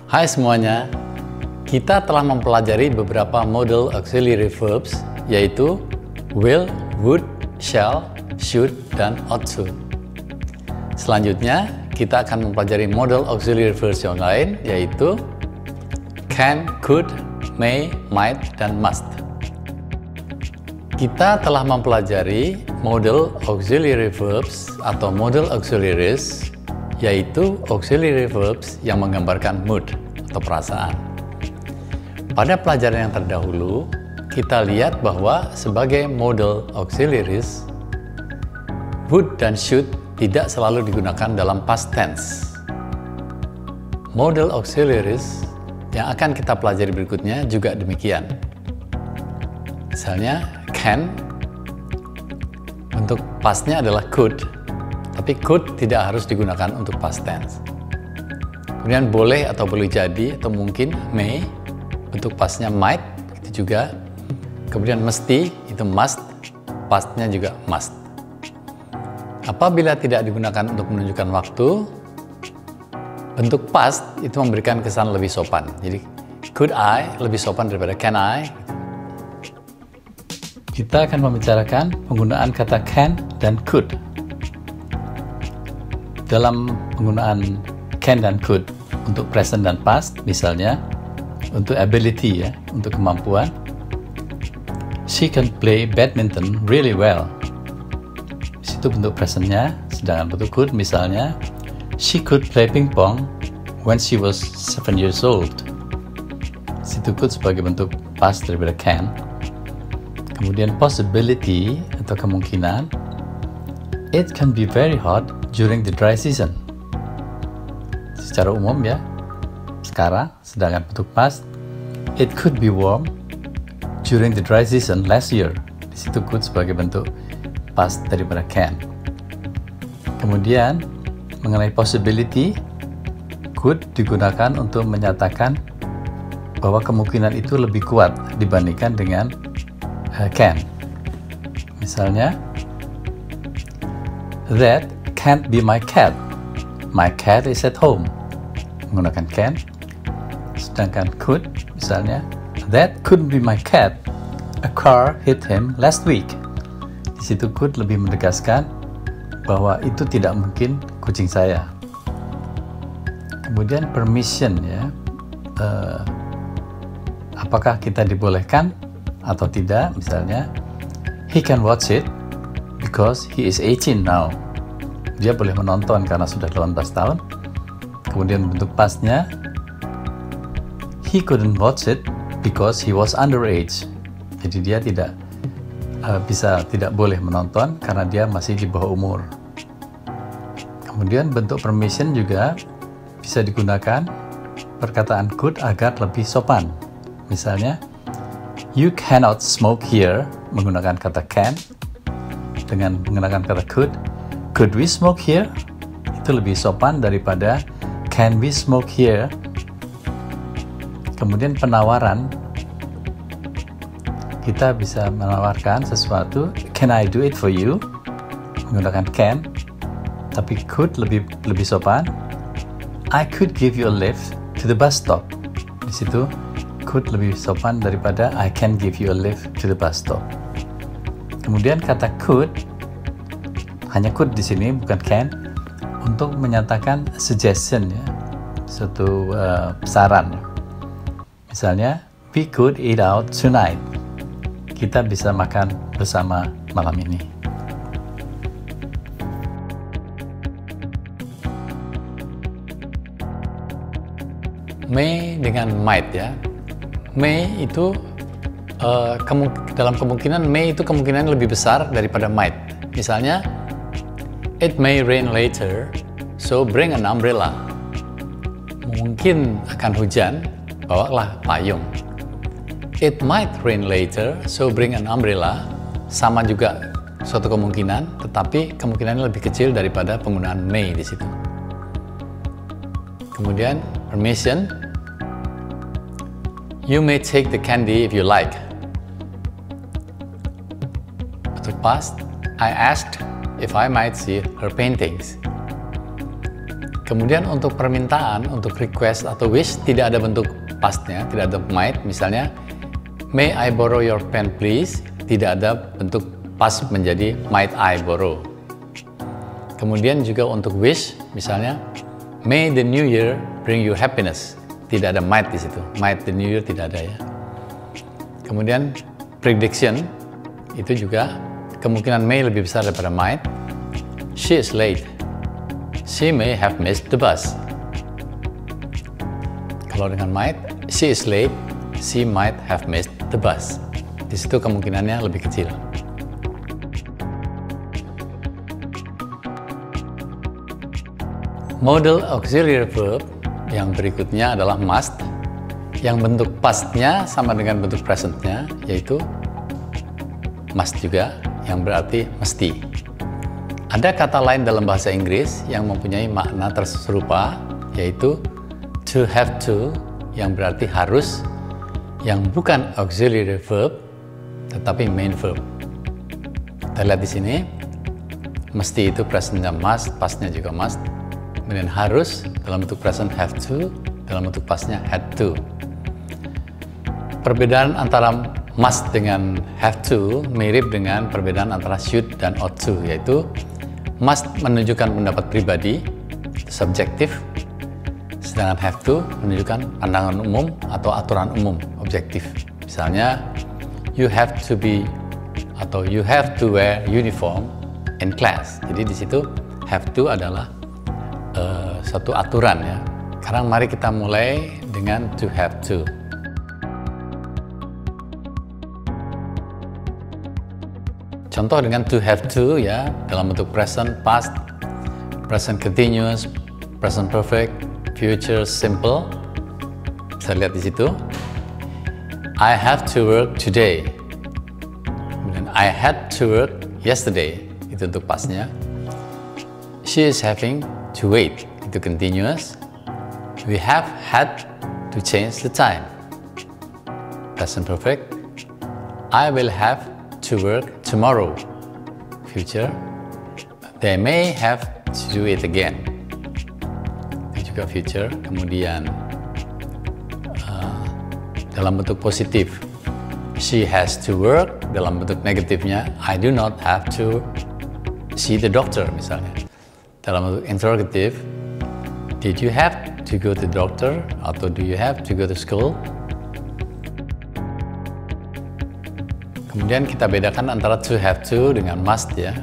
Hai semuanya, kita telah mempelajari beberapa model auxiliary verbs, yaitu will, would, shall, should, dan ought to. Selanjutnya, kita akan mempelajari model auxiliary verbs yang lain, yaitu can, could, may, might, dan must. Kita telah mempelajari model auxiliary verbs atau model auxiliaries, yaitu auxiliary verbs yang menggambarkan mood atau perasaan. Pada pelajaran yang terdahulu, kita lihat bahwa sebagai model auxiliaries, would dan should tidak selalu digunakan dalam past tense. Model auxiliaries yang akan kita pelajari berikutnya juga demikian. Misalnya, can, untuk pastnya adalah could, tapi could tidak harus digunakan untuk past tense. Kemudian boleh atau boleh jadi atau mungkin may, untuk pastnya might, itu juga. Kemudian mesti, itu must, pastnya juga must. Apabila tidak digunakan untuk menunjukkan waktu, bentuk past itu memberikan kesan lebih sopan. Jadi could I lebih sopan daripada can I. Kita akan membicarakan penggunaan kata can dan could. Dalam penggunaan can dan could untuk present dan past, misalnya untuk ability ya, untuk kemampuan, she can play badminton really well. Di situ bentuk presentnya, sedangkan bentuk could misalnya, she could play pingpong when she was 7 years old. Di situ could sebagai bentuk past daripada can. Kemudian possibility atau kemungkinan, it can be very hot during the dry season. Secara umum ya, sekarang, sedangkan bentuk past, it could be warm during the dry season last year. Di situ could sebagai bentuk past daripada can. Kemudian, mengenai possibility, could digunakan untuk menyatakan bahwa kemungkinan itu lebih kuat dibandingkan dengan can. Misalnya, that can't be my cat. My cat is at home. Menggunakan can. Sedangkan could, misalnya, that couldn't be my cat. A car hit him last week. Di situ could lebih menegaskan bahwa itu tidak mungkin kucing saya. Kemudian permission ya, apakah kita dibolehkan atau tidak? Misalnya, he can watch it because he is 18 now. Dia boleh menonton karena sudah 18 tahun. Kemudian bentuk pastnya, he couldn't watch it because he was underage. Jadi dia tidak boleh menonton karena dia masih di bawah umur. Kemudian bentuk permission juga bisa digunakan perkataan could agar lebih sopan. Misalnya, you cannot smoke here, menggunakan kata can. Dengan menggunakan kata could we smoke here? Itu lebih sopan daripada can we smoke here? Kemudian penawaran, kita bisa menawarkan sesuatu, can I do it for you? Menggunakan can, tapi could lebih sopan. I could give you a lift to the bus stop. Di situ could lebih sopan daripada I can give you a lift to the bus stop. Kemudian kata could, hanya could di sini bukan can, untuk menyatakan suggestion ya, suatu saran. Misalnya, we could eat out tonight. Kita bisa makan bersama malam ini. May dengan might ya. May itu dalam kemungkinan may itu kemungkinan lebih besar daripada might. Misalnya, it may rain later, so bring an umbrella. Mungkin akan hujan, bawalah payung. It might rain later, so bring an umbrella. Sama juga suatu kemungkinan, tetapi kemungkinannya lebih kecil daripada penggunaan may di situ. Kemudian permission, you may take the candy if you like. Untuk past, I asked if I might see her paintings. Kemudian untuk permintaan, untuk request atau wish, tidak ada bentuk pastnya, tidak ada might. Misalnya, may I borrow your pen please? Tidak ada bentuk past menjadi might I borrow. Kemudian juga untuk wish, misalnya, may the new year bring you happiness. Tidak ada might di situ. Might the new year tidak ada ya. Kemudian prediction, itu juga kemungkinan may lebih besar daripada might. She is late. She may have missed the bus. Kalau dengan might, she is late, she might have missed the bus. Di situ kemungkinannya lebih kecil. Modal auxiliary verb yang berikutnya adalah must, yang bentuk pastnya sama dengan bentuk presentnya, yaitu must juga, yang berarti mesti. Ada kata lain dalam bahasa Inggris yang mempunyai makna serupa, yaitu to have to, yang berarti harus, yang bukan auxiliary verb, tetapi main verb. Kita lihat di sini, mesti itu presentnya must, pastnya juga must. Kemudian harus dalam bentuk present have to, dalam bentuk pastnya had to. Perbedaan antara must dengan have to mirip dengan perbedaan antara should dan ought to, yaitu must menunjukkan pendapat pribadi, subjektif, sedangkan have to menunjukkan pandangan umum atau aturan umum, objektif. Misalnya, you have to be atau you have to wear uniform in class. Jadi di situ have to adalah satu aturan ya. Sekarang mari kita mulai dengan to have to. Contoh dengan to have to ya, dalam bentuk present, past, present continuous, present perfect, future simple. Bisa lihat di situ. I have to work today. Kemudian I had to work yesterday. Itu untuk pastnya. She is having to wait. Itu continuous. We have had to change the time. Present perfect. I will have to work tomorrow. Future. They may have to do it again. Itu juga future. Kemudian dalam bentuk positif, she has to work. Dalam bentuk negatifnya, I do not have to see the doctor misalnya. Dalam bentuk interrogative, did you have to go to the doctor? Atau do you have to go to school? Kemudian kita bedakan antara to have to dengan must ya.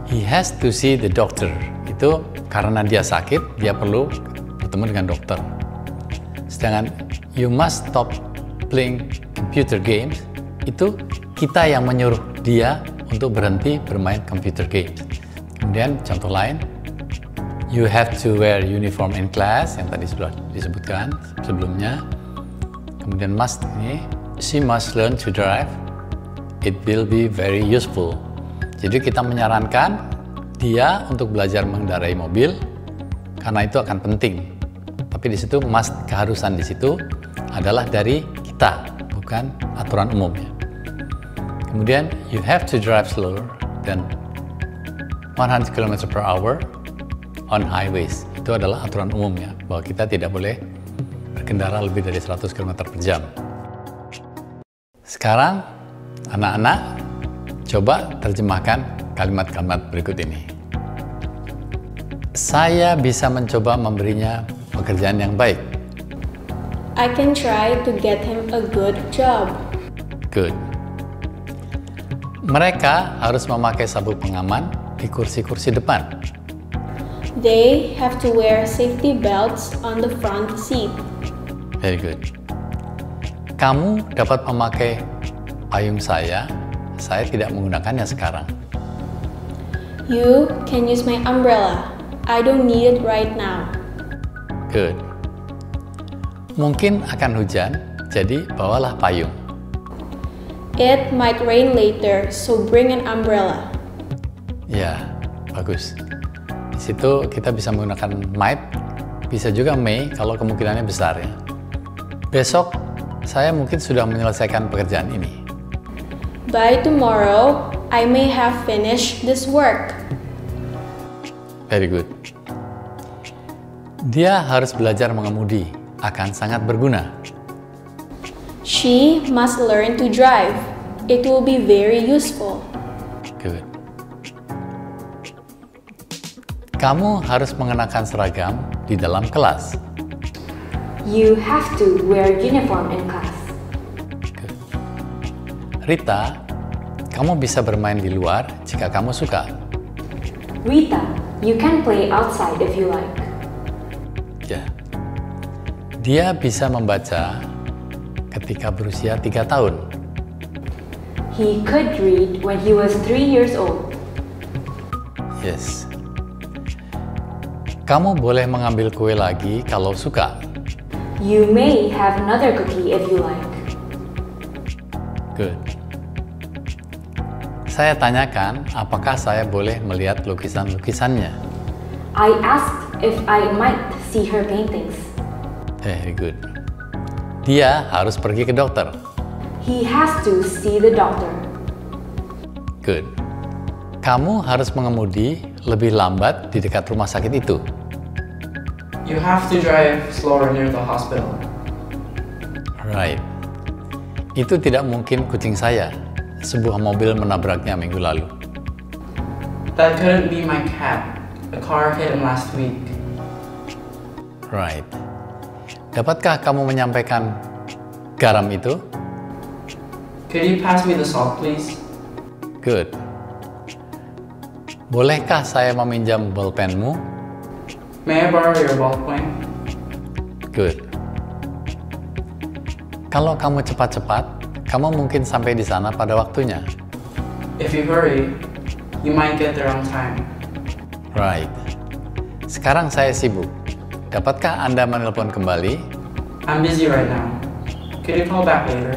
He has to see the doctor. Itu karena dia sakit, dia perlu bertemu dengan dokter. Sedangkan you must stop playing computer games, itu kita yang menyuruh dia untuk berhenti bermain computer games. Kemudian contoh lain, you have to wear uniform in class, yang tadi sudah disebutkan sebelumnya. Kemudian must ini, she must learn to drive. It will be very useful. Jadi kita menyarankan dia untuk belajar mengendarai mobil karena itu akan penting. Tapi di situ must, keharusan di situ adalah dari kita, bukan aturan umumnya. Kemudian you have to drive slower than 100 km per hour on highways. Itu adalah aturan umumnya, bahwa kita tidak boleh berkendara lebih dari 100 km per jam. Sekarang, anak-anak, coba terjemahkan kalimat-kalimat berikut ini. Saya bisa mencoba memberinya pekerjaan yang baik. I can try to get him a good job. Good. Mereka harus memakai sabuk pengaman di kursi-kursi depan. They have to wear safety belts on the front seat. Very good. Kamu dapat memakai payung saya tidak menggunakannya sekarang. You can use my umbrella. I don't need it right now. Good. Mungkin akan hujan, jadi bawalah payung. It might rain later, so bring an umbrella. Ya, bagus. Di situ kita bisa menggunakan might, bisa juga may kalau kemungkinannya besar ya. Besok saya mungkin sudah menyelesaikan pekerjaan ini. By tomorrow, I may have finished this work. Very good. Dia harus belajar mengemudi, akan sangat berguna. She must learn to drive. It will be very useful. Good. Kamu harus mengenakan seragam di dalam kelas. You have to wear uniform in class. Good. Rita, kamu bisa bermain di luar jika kamu suka. Rita, you can play outside if you like. Ya. Dia bisa membaca ketika berusia 3 tahun. He could read when he was 3 years old. Yes. Kamu boleh mengambil kue lagi kalau suka. You may have another cookie if you like. Good. Saya tanyakan apakah saya boleh melihat lukisan-lukisannya. I asked if I might see her paintings. Very good. Dia harus pergi ke dokter. He has to see the doctor. Good. Kamu harus mengemudi lebih lambat di dekat rumah sakit itu. You have to drive slower near the hospital. Right. Itu tidak mungkin kucing saya. Sebuah mobil menabraknya minggu lalu. That couldn't be my cat. A car hit him last week. Right. Dapatkah kamu menyampaikan garam itu? Could you pass me the salt, please? Good. Bolehkah saya meminjam bolpenmu? May I borrow your ballpoint? Good. Kalau kamu cepat-cepat, kamu mungkin sampai di sana pada waktunya. If you hurry, you might get there on time. Right. Sekarang saya sibuk. Dapatkah Anda menelpon kembali? I'm busy right now. Could you call back later?